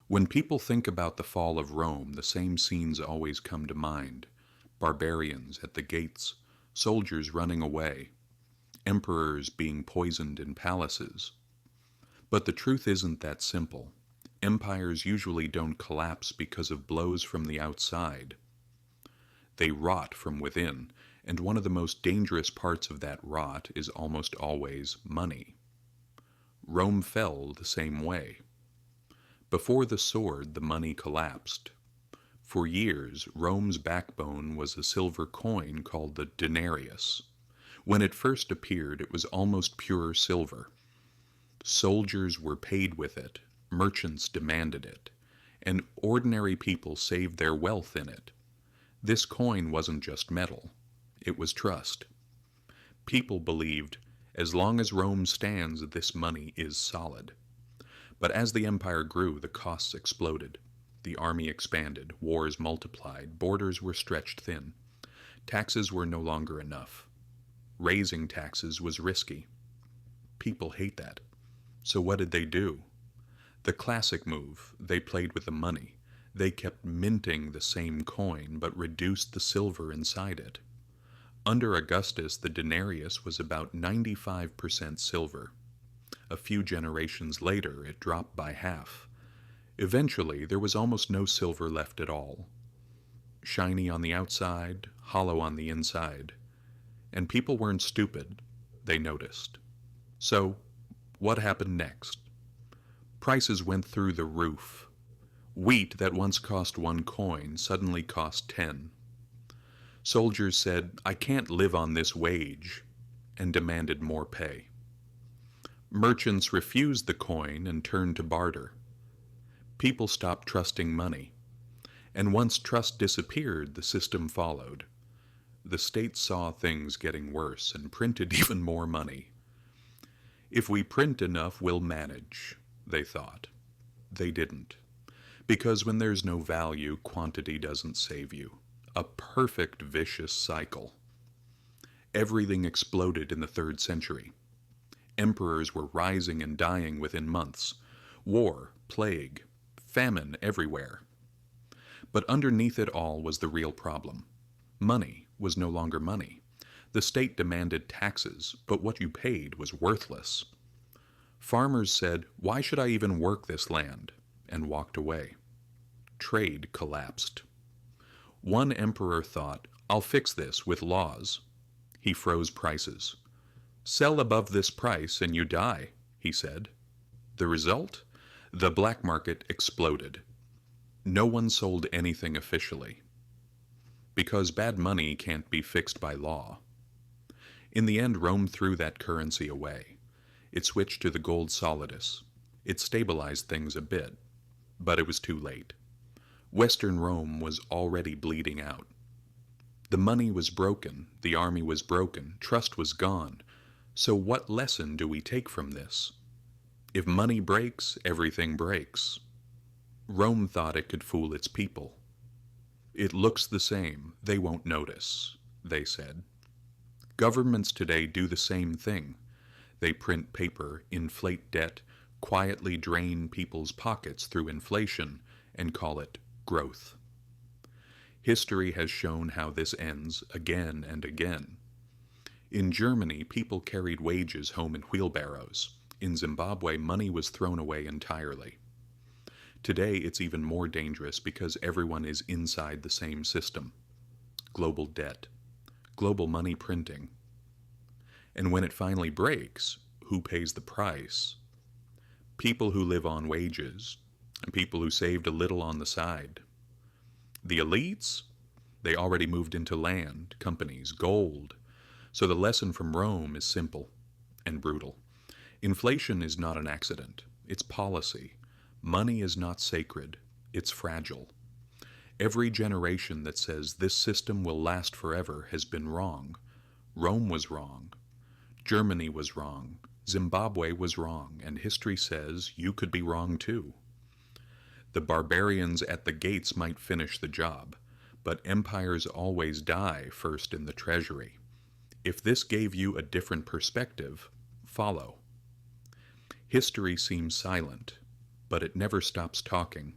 When people think about the fall of Rome, the same scenes always come to mind: barbarians at the gates, soldiers running away, emperors being poisoned in palaces. But the truth isn't that simple. Empires usually don't collapse because of blows from the outside. They rot from within, and one of the most dangerous parts of that rot is almost always money. Rome fell the same way. Before the sword, the money collapsed. For years, Rome's backbone was a silver coin called the denarius. When it first appeared, it was almost pure silver. Soldiers were paid with it, merchants demanded it, and ordinary people saved their wealth in it. This coin wasn't just metal, it was trust. People believed, as long as Rome stands, this money is solid. But as the empire grew, the costs exploded. The army expanded, wars multiplied, borders were stretched thin. Taxes were no longer enough. Raising taxes was risky. People hate that. So what did they do? The classic move: they played with the money. They kept minting the same coin, but reduced the silver inside it. Under Augustus, the denarius was about 95% silver. A few generations later, it dropped by half. Eventually, there was almost no silver left at all. Shiny on the outside, hollow on the inside. And people weren't stupid. They noticed. So, what happened next? Prices went through the roof. Wheat that once cost 1 coin suddenly cost 10. Soldiers said, "I can't live on this wage," and demanded more pay. Merchants refused the coin and turned to barter. People stopped trusting money. And once trust disappeared, the system followed. The state saw things getting worse and printed even more money. If we print enough, we'll manage, they thought. They didn't. Because when there's no value, quantity doesn't save you. A perfect vicious cycle. Everything exploded in the 3rd century. Emperors were rising and dying within months. War, plague, famine everywhere. But underneath it all was the real problem. Money was no longer money. The state demanded taxes, but what you paid was worthless. Farmers said, "Why should I even work this land?" and walked away. Trade collapsed. One emperor thought, "I'll fix this with laws." He froze prices. "Sell above this price and you die," he said. The result? The black market exploded. No one sold anything officially. Because bad money can't be fixed by law. In the end, Rome threw that currency away. It switched to the gold solidus. It stabilized things a bit, but it was too late. Western Rome was already bleeding out. The money was broken, the army was broken, trust was gone. So what lesson do we take from this? If money breaks, everything breaks. Rome thought it could fool its people. "It looks the same, they won't notice," they said. Governments today do the same thing. They print paper, inflate debt, quietly drain people's pockets through inflation, and call it growth. History has shown how this ends again and again. In Germany, people carried wages home in wheelbarrows. In Zimbabwe, money was thrown away entirely. Today, it's even more dangerous because everyone is inside the same system. Global debt. Global money printing. And when it finally breaks, who pays the price? People who live on wages, and people who saved a little on the side. The elites? They already moved into land, companies, gold. So the lesson from Rome is simple and brutal. Inflation is not an accident. It's policy. Money is not sacred. It's fragile. Every generation that says this system will last forever has been wrong. Rome was wrong. Germany was wrong. Zimbabwe was wrong. And history says you could be wrong too. The barbarians at the gates might finish the job, but empires always die first in the treasury. If this gave you a different perspective, follow. History seems silent, but it never stops talking.